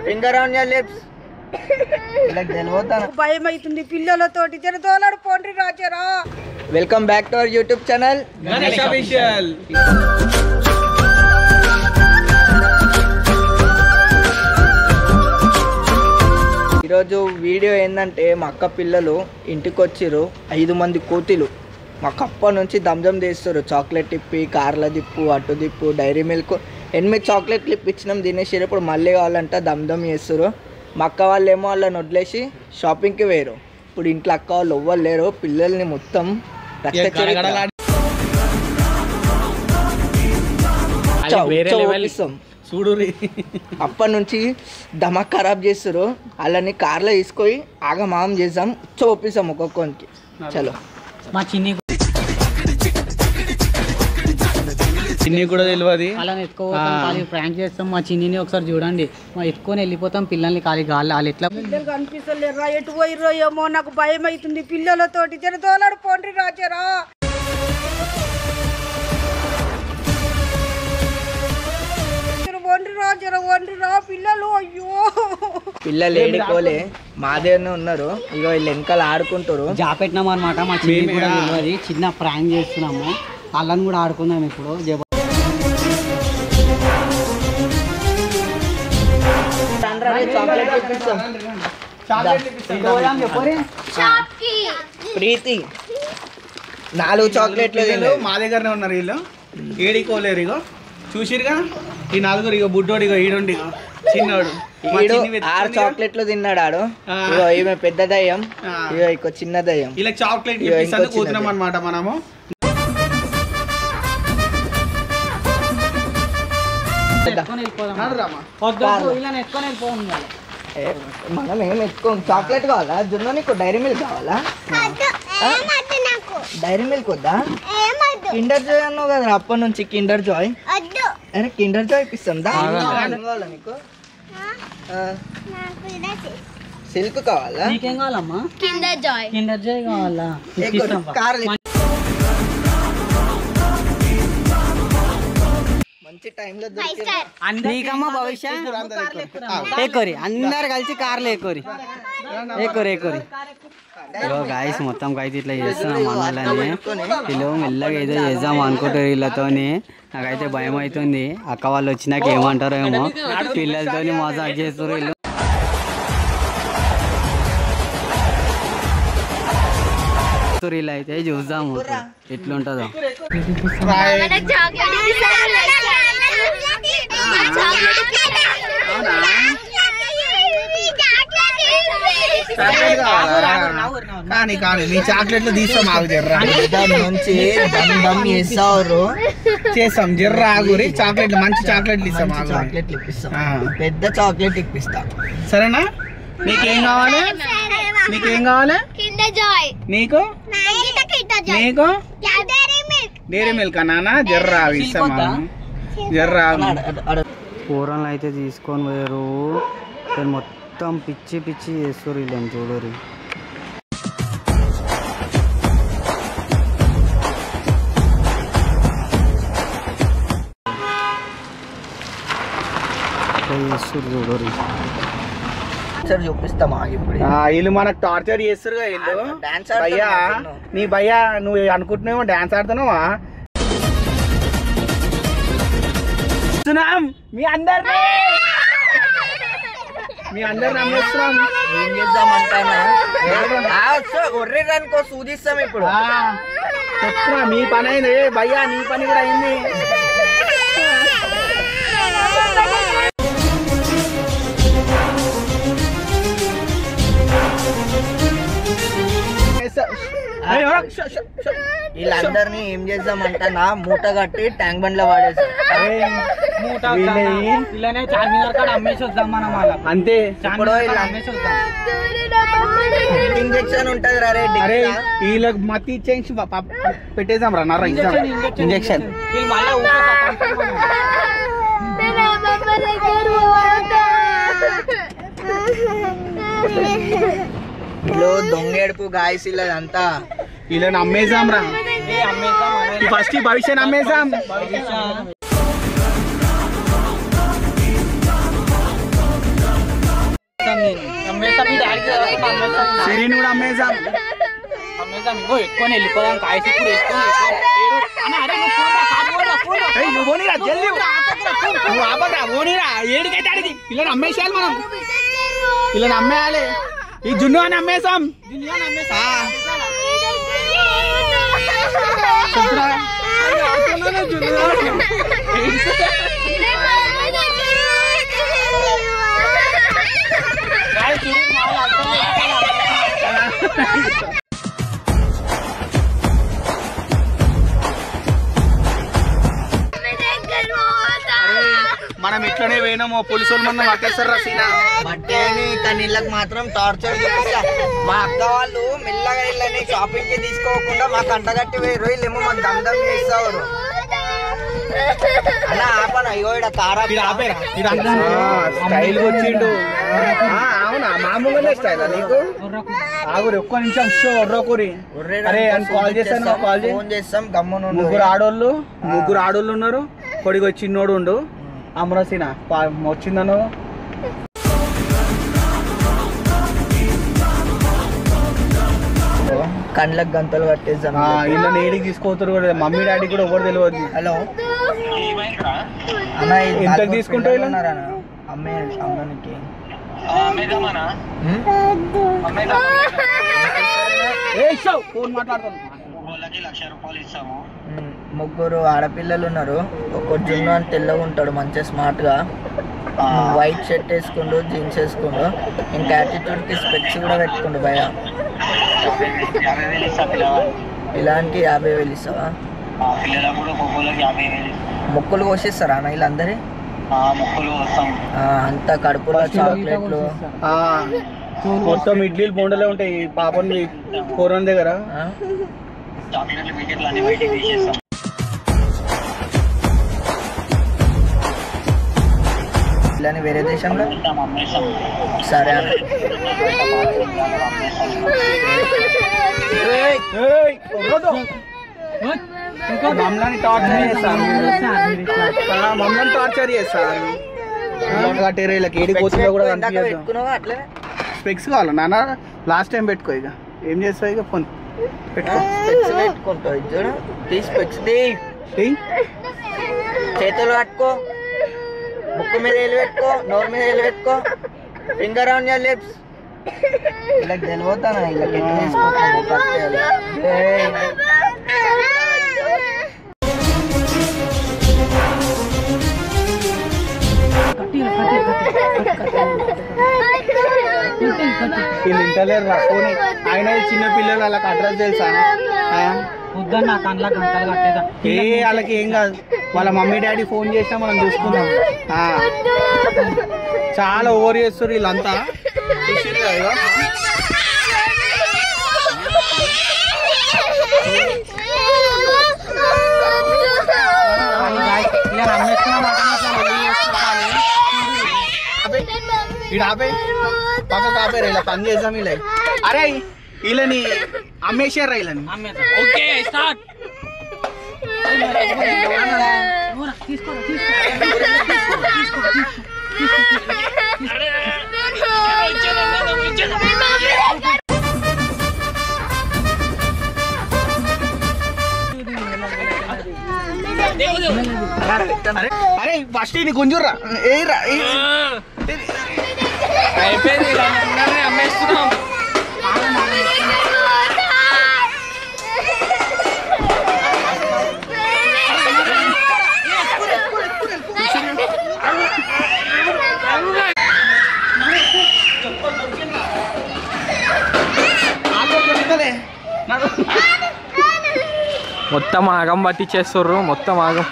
Finger on your lips. భయం అవుతుంది పిల్లలతోటి, జర తోలాడు పోండి రాజరా. Welcome back to our YouTube channel Ganesh official. ఈరోజు వీడియో ఏంటంటే మా అక్క పిల్లలు ఇంటికి వచ్చిర్రు, 5 మంది కోతిలు. మా కప్ప నుంచి దమ్జమ్ తీస్తారు, చాక్లెట్ తిప్పి, కార్ల దిప్పు, అటు దిప్పు, డైరీ మిల్క్ 8 చాక్లెట్లు ఇప్పించినాం. తినేసారు. ఇప్పుడు మళ్ళీ కావాలంటే దమ్జమ్ చేస్తారు. మా అక్క వాళ్ళు ఏమో వాళ్ళని వదిలేసి షాపింగ్కి వేరు. ఇప్పుడు ఇంట్లో అక్క వాళ్ళు ఎవ్వరు లేరు. పిల్లల్ని మొత్తం అప్పటి నుంచి దమక్ ఖరాబ్ చేస్తారు. వాళ్ళని కార్లో తీసుకొని ఆగమాగం చేసాం, చూపిస్తాం ఒక్కొక్కరికి. చలో మా చిన్ని కూడా తెలియదు అలా ఎత్తుకోపోతాం, ఖాళీ ప్రాంక్ చేస్తాం. మా చిన్నిని ఒకసారి చూడండి, మా ఎత్తుకొని వెళ్ళిపోతాం పిల్లల్ని ఖాళీ గాలి. వాళ్ళు ఎట్లా పిల్లలు కనిపిస్తలేరా, ఎటు పోయిర్రో ఏమో, నాకు భయం అవుతుంది పిల్లలతోటి, జర తోలాడు పోండి రాజరా. వండిరా పిల్లలు. అయ్యో పిల్లలు ఏడుకోలే, మాదేనే ఉన్నారు. ఇక వీళ్ళు వెనకాల ఆడుకుంటారు. జాపెట్టినాం అనమాట. మా చిన్ని కూడా తెలియదు, చిన్న ప్రాంక్ చేస్తున్నాము. వాళ్ళని కూడా ఆడుకుందాం ఇప్పుడు. ప్రీతి 4 చాక్లెట్లు మా దగ్గరనే ఉన్నారు వీళ్ళు, ఏడికోలేరు. ఇగో చూసిరుగా ఈ 4, ఇక బుడ్డోడు, ఇగో ఈడుండి, చిన్నోడు 6 చాక్లెట్లు తిన్నాడు ఆడు. ఇగో ఈమె పెద్ద దయ్యం, ఇగో ఇంకో చిన్న దయ్యం. ఇలా చాక్లెట్ కూతున్నాం అనమాట మనము. మనం ఏం ఎత్తుకోం. చాక్లెట్ కావాలా జున్ను? నీకు డైరీ మిల్క్ కావాలా? డైరీ మిల్క్ వద్దా? కిండర్ జాయ్ అన్నావు కదా అప్పటి నుంచి. కిండర్ జాయ్, అరే కిండర్ జాయ్ ఇప్పిస్తాం. కావాలా నీకు? సిల్క్ కావాలా? నీకేం కావాలమ్మా? కిండర్ జాయ్ కావాలా? మంచి టైంలో నీకమ్మా భవిష్య ఏకోరి, అందరు కలిసి కార్లు ఏకోరి. గాయస్ మొత్తం అయితే ఇట్లా చేస్తున్నాం మనల్ని. వీళ్ళు మెల్లగా ఏదో చేద్దాం అనుకుంటారు వీళ్ళతోని. నాకైతే భయం అవుతుంది, అక్క వాళ్ళు వచ్చినాక ఏమంటారో ఏమో. పిల్లలతోని మజాక్ చేస్తారు వీళ్ళు. వీళ్ళు అయితే చూద్దాము ఎట్లుంటుందో. కానీ నీ చాక్లెట్లు తీస్తాం, ఆగు జర్రా నుంచి దమ్ చేస్తారు. చేస్తాం జర్రా ఆగురి. చాక్లెట్లు మంచి చాక్లెట్లు ఇస్తాం. చాక్లెట్లు ఇప్పిస్తాం, పెద్ద చాక్లెట్ ఇప్పిస్తా. సరేనా? నీకేం కావాలి? నీకు డైరీ మిల్క్ నాన్న? జర్రా ఇస్తామా? జర్రా. కూరలు అయితే తీసుకొని పోయారు, మొత్తం పిచ్చి చేస్తారు వీళ్ళని చూడరు. చూడరు చూపిస్తాం. వీళ్ళు మనకు టార్చర్ చేస్తారు వీళ్ళు. భయ్యా నీ భయ్యా నువ్వు అనుకుంటున్నావో డాన్స్ ఆడుతున్నావా? మీ అందరు నమ్మేస్తున్నాం. ఏం చేద్దామంటానా? ఒర్రేదానికో సూదిస్తాం ఇప్పుడు. చెప్తున్నా మీ పని అయింది భయ్యా, నీ పని కూడా అయింది. వీళ్ళందరినీ ఏం చేద్దామంటానా? మూట కట్టి ట్యాంక్ బండ్ లో వాడేస్తాం. అంతే. ఇంజెక్షన్ ఉంటది రే. వీళ్ళకి మత్తి ఇచ్చేసి పెట్టేసాం రా నర్ర ఇంజెక్షన్. వీళ్ళు దొంగేడుపు గాయసిల్లదంతా. వీళ్ళని అమ్మేసాం రా. ఫస్ట్ ఈ భవిష్యత్ అమ్మేసాం. సిరిని కూడా అమ్మేసాం. ఏడికైతే అడిగి పిల్లని అమ్మేసేయాలి మనం. పిల్లని అమ్మేయాలి. ఈ జున్ను అని అమ్మేసాం. మనం ఇట్లనే పోయినాము పోలీసు వాళ్ళు మనం పట్టేస్తారు రసీనా బట్టేని కానీ ఇళ్ళకి మాత్రం టార్చర్ చూపిస్తా. మా అక్క వాళ్ళు మెల్లగా ఇళ్ళని షాపింగ్ కి తీసుకోకుండా మాకు అంటగట్టి పోయి వీళ్ళేమో మాకు దమ్ చేస్తారు. అలా ఆపనా ఇగో ఇక్కడ కారా స్టైల్ వచ్చిండు. అవునా మామూలుగా స్టైల్ నీకు ఆగురి ఒక్క నిమిషం షో ఒర్రకూరి. అరే అని కాల్ చేస్తాను. ఫోన్ చేస్తాం గమ్మున. ముగ్గురు ఆడోళ్ళు ఉన్నారు. కొడికి చిన్నోడు ఉండు అమరసీనా వచ్చిందను. కండ్లకు గంతలు కట్టేసాం. ఇలా నేడికి తీసుకోతారు కూడా. మమ్మీ డాడీ కూడా ఎవరు తెలియదు. హలో అన్న ఎంతకు తీసుకుంటావు అమ్మనికి ఫోన్ మాట్లాడుతాను. ముగ్గురు ఆడపిల్లలు ఉన్నారు. ఒక జున్ను అని తెల్లగా ఉంటాడు మంచిగా స్మార్ట్ గా. వైట్ షర్ట్ వేసుకుండు జీన్స్ వేసుకుండు. ఇంకా యాటిట్యూడ్ కి స్పెక్స్ కూడా పెట్టుకుండు భయ. ఇలాంటి 50,000 ఇస్తావా? మొక్కలు కోసిస్తారా అన్న వీళ్ళందరి? అంతా కడుపులో చాక్లెట్లు మొత్తం ఇడ్లీలు బొండలే ఉంటాయి. పాపని కూర దగ్గర ఇలాని వేరే దేశంలో సరే అన్న. మమ్మల్ని టార్చర్ చేస్తారు. కట్టేరే వీళ్ళకి ఏడి కోతుందో కూడా పెట్టుకున్నావా అట్లనే? స్పెక్స్ కావాలా నాన్న? లాస్ట్ టైం పెట్టుకో. ఇక ఏం చేస్తావు? ఇక ఫోన్ పెట్టుకో. స్పెక్స్ పెట్టుకుంటావు. చూడు తీ స్పెక్స్ తీ. చేతులు కట్టుకో. ముక్కు మీద వేలు పెట్టుకో. నోరు మీద వేలు పెట్టుకో. Finger on your lips. ఇలా తెలిపోతాను. ఇలా ఎట్లా తీసుకుంటాను. ఇంటలేరు రా పోనీ. ఆయన చిన్న పిల్లలు వాళ్ళకి అడ్రస్ తెలుసా? వాళ్ళకి ఏం కాదు. వాళ్ళ మమ్మీ డాడీ ఫోన్ చేసినా మనం చూసుకుందాం. చాలా ఓవర్ చేస్తారు వీళ్ళంతా. ఇలా పని చేద్దాం. ఇలా అరే వీళ్ళని అమ్మేసారా? వీళ్ళని అరే ఫస్ట్ ఇది గుంజుర్రా. ఏరా అయిపోయింది. అమ్మేస్తున్నాం. మొత్తం ఆగం పట్టించేస్తుర్రు. మొత్తం ఆగం.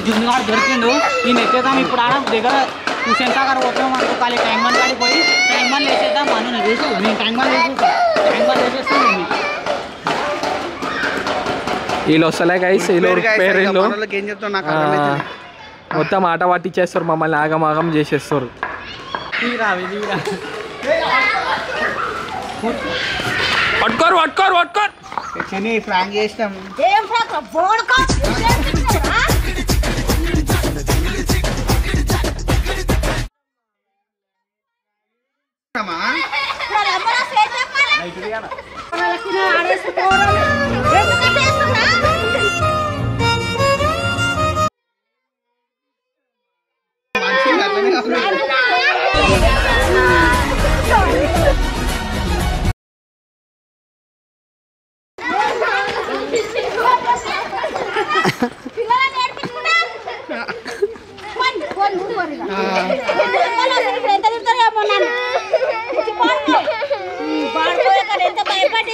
జున్నుగాడు దొరికిండు. నేను ఎత్తేద్దాం ఇప్పుడు. ఆడ దగ్గర ట్యూషన్ కాడ పోతున్నాం అనుకో. ఖాళీ టైం వన్ కాడికి పోయి టైం వన్ వేసేద్దాం. మనం వేసు నేను టైం వన్ వేసేస్తాను. వీళ్ళు వస్తలే గైస్. వీళ్ళు పేరు ఏం చెప్తాను నాకు అర్థమైతే. మొత్తం ఆట పట్టించేస్తారు మమ్మల్ని ఆగమాగం చేసేస్తారు పట్టుకోరు పట్టుకోరు పట్టుకోరు శని ఫ్రాంక్ చేసినాం ఏం ఫ్రాక్ బోడక ఎంత భయపడి